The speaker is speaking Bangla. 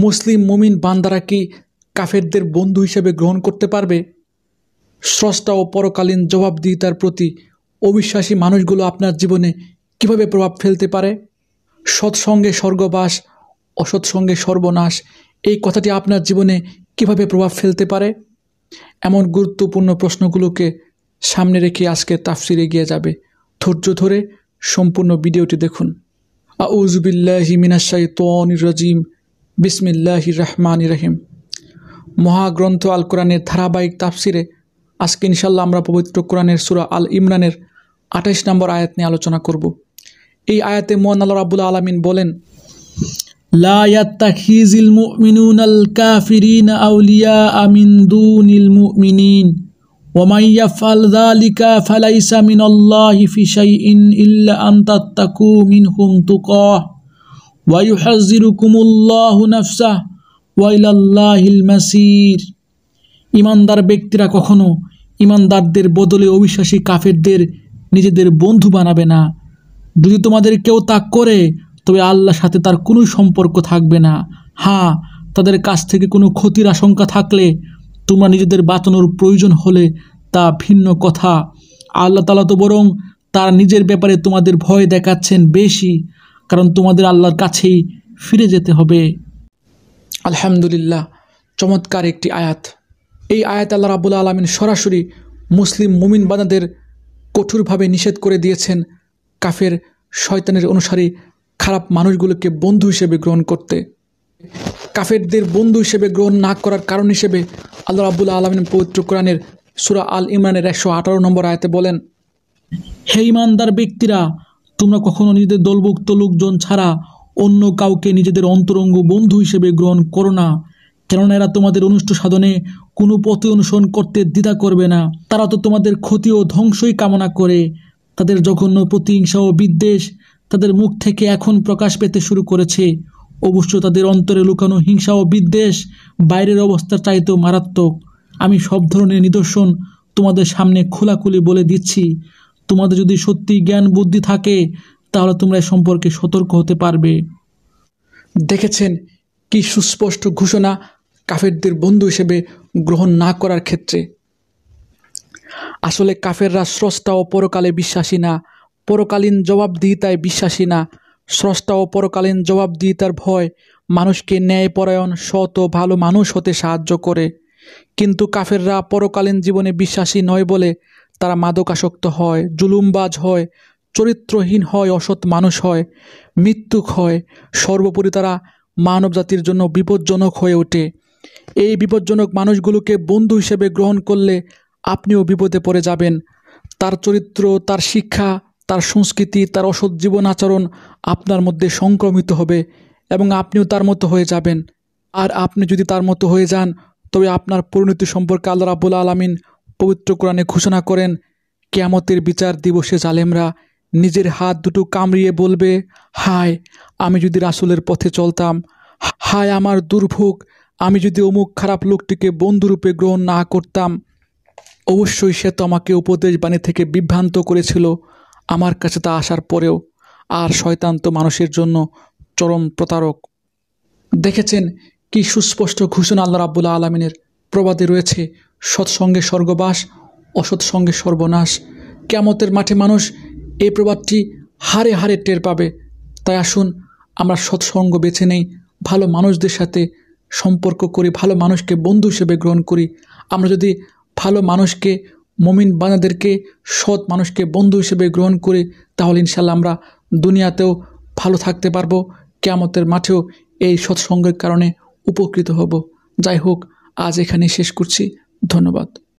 মুসলিম মুমিন বান্দারা কি কাফেরদের বন্ধু হিসেবে গ্রহণ করতে পারবে? স্রষ্টা ও পরকালীন জবাবদিহিতার প্রতি অবিশ্বাসী মানুষগুলো আপনার জীবনে কিভাবে প্রভাব ফেলতে পারে? সৎসঙ্গে স্বর্গবাস, অসৎসঙ্গে সর্বনাশ, এই কথাটি আপনার জীবনে কিভাবে প্রভাব ফেলতে পারে? এমন গুরুত্বপূর্ণ প্রশ্নগুলোকে সামনে রেখে আজকে তাফসির এগিয়ে যাবে। ধৈর্য ধরে সম্পূর্ণ ভিডিওটি দেখুন। আউযু বিল্লাহি মিনাশ শাইতানির রাজিম। বিসমিল্লাহির রহমানির রহিম। মহাগ্রন্থ আল কোরআনের ধারাবাহিক তাফসিরে আজকে ইনশাল্লাহ আমরা পবিত্র কোরআনের সূরা আল ইমরানের 28 নম্বর আয়াত নিয়ে আলোচনা করব। এই আয়াতে মহান আল্লাহ রাব্বুল আলামিন বলেন, লা ইয়াত্তাখিযিল মুমিনুনাল কাফিরিনা আউলিয়া মিন দুনিল মুমিনিন ওয়া মান ইয়াফআল যালিকা ফালাইসা মিনাল্লাহি ফি শাইইন ইল্লা আন তাত্তাকু মিনহুম তুকাহ ওয়া ইউহাযযিরুকুমুল্লাহু নাফসাহু ওয়া ইলাল্লাহিল মাসির। ইমানদার ব্যক্তিরা কখনো ইমানদারদের বদলে অবিশ্বাসী কাফেরদের নিজেদের বন্ধু বানাবে না। যদি তোমাদের কেউ তা করে তবে আল্লাহর সাথে তার কোনো সম্পর্ক থাকবে না। হ্যাঁ, তাদের কাছ থেকে কোনো ক্ষতির আশঙ্কা থাকলে তোমরা নিজেদের বাঁচানোর প্রয়োজন হলে তা ভিন্ন কথা। আল্লাহ তাআলা তো বরং তার নিজের ব্যাপারে তোমাদের ভয় দেখাচ্ছেন বেশি, কারণ তোমাদের আল্লাহর কাছেই ফিরে যেতে হবে। আলহামদুলিল্লাহ, চমৎকার একটি আয়াত। এই আয়াত আল্লাহ রাব্বুল আলামিন সরাসরি মুসলিম মুমিন বান্দাদের কঠোরভাবে নিষেধ করে দিয়েছেন কাফের শয়তানের অনুসারী খারাপ মানুষগুলোকে বন্ধু হিসেবে গ্রহণ করতে। কাফেরদের বন্ধু হিসেবে গ্রহণ না করার কারণ হিসেবে আল্লাহ রাব্বুল আলামিন পবিত্র কোরআনের সূরা আল ইমরানের 118 নম্বর আয়াতে বলেন, হে ঈমানদার ব্যক্তিরা, তোমরা কখনো নিজেদের দলভুক্ত লোকজন ছাড়া অন্য কাউকে নিজেদের অন্তরঙ্গ বন্ধু হিসেবে গ্রহণ করো না, কেননা এরা তোমাদের অনিষ্ট সাধনে কোনো পথে অনুসরণ করতে দ্বিধা করবে না। তারা তো তোমাদের ক্ষতি ও ধ্বংসই কামনা করে। তাদের জঘন্য প্রতিহিংসা ও বিদ্বেষ তাদের মুখ থেকে এখন প্রকাশ পেতে শুরু করেছে। অবশ্য তাদের অন্তরে লুকানো হিংসা ও বিদ্বেষ বাইরের অবস্থার চাইতেও মারাত্মক। আমি সব ধরনের নিদর্শন তোমাদের সামনে খোলাখুলি বলে দিচ্ছি। তোমাদের যদি সত্যি জ্ঞান বুদ্ধি থাকে তাহলে তোমরা এ সম্পর্কে সতর্ক হতে পারবে। দেখেছেন কি সুস্পষ্ট ঘোষণা কাফেরদের বন্ধু হিসেবে গ্রহণ না করার ক্ষেত্রে। আসলে কাফেররা স্রষ্টা ও পরকালে বিশ্বাসী না, পরকালীন জবাবদিহিতায় বিশ্বাসী না। স্রষ্টা ও পরকালীন জবাবদিহিতার ভয় মানুষকে ন্যায়পরায়ণ, সৎ ও ভালো মানুষ হতে সাহায্য করে। কিন্তু কাফেররা পরকালীন জীবনে বিশ্বাসী নয় বলে তারা মাদকাসক্ত হয়, জুলুমবাজ হয়, চরিত্রহীন হয়, অসৎ মানুষ হয়, মৃত্যুক হয়। সর্বোপরি তারা মানব জাতির জন্য বিপজ্জনক হয়ে ওঠে। এই বিপজ্জনক মানুষগুলোকে বন্ধু হিসেবে গ্রহণ করলে আপনিও বিপদে পড়ে যাবেন। তার চরিত্র, তার শিক্ষা, তার সংস্কৃতি, তার অসৎ জীবন আচরণ আপনার মধ্যে সংক্রমিত হবে এবং আপনিও তার মতো হয়ে যাবেন। আর আপনি যদি তার মতো হয়ে যান তবে আপনার পরিণতি সম্পর্কে আল্লাহ রাব্বুল আলামিন পবিত্র কোরআনে ঘোষণা করেন, কিয়ামতের বিচার দিবসে জালেমরা নিজের হাত দুটো কামড়িয়ে বলবে, হায় আমি যদি রাসূলের পথে চলতাম, হায় আমার দুর্ভোগ, আমি যদি অমুক খারাপ লোকটিকে বন্ধুরূপে গ্রহণ না করতাম। অবশ্যই সে তো আমাকে উপদেশ বাণী থেকে বিভ্রান্ত করেছিল, আমার কাছে তা আসার পরেও। আর শয়তান তো মানুষের জন্য চরম প্রতারক। দেখেছেন কি সুস্পষ্ট ঘোষণা আল্লাহ রাব্বুল আলামিনের। প্রবাদে রয়েছে, সৎসঙ্গে স্বর্গবাস, অসৎসঙ্গে সর্বনাশ। কিয়ামতের মাঠে মানুষ এই প্রবাদটি হারে হারে টের পাবে। তাই আসুন আমরা সৎসঙ্গ বেছে নেই, ভালো মানুষদের সাথে সম্পর্ক করি, ভালো মানুষকে বন্ধু হিসেবে গ্রহণ করি। আমরা যদি ভালো মানুষকে, মুমিন বান্দাদেরকে, সৎ মানুষকে বন্ধু হিসেবে গ্রহণ করি তাহলে ইনশাল্লাহ আমরা দুনিয়াতেও ভালো থাকতে পারবো, কিয়ামতের মাঠেও এই সৎসঙ্গের কারণে উপকৃত হব। যাই হোক, আজ এখানেই শেষ করছি। ধন্যবাদ।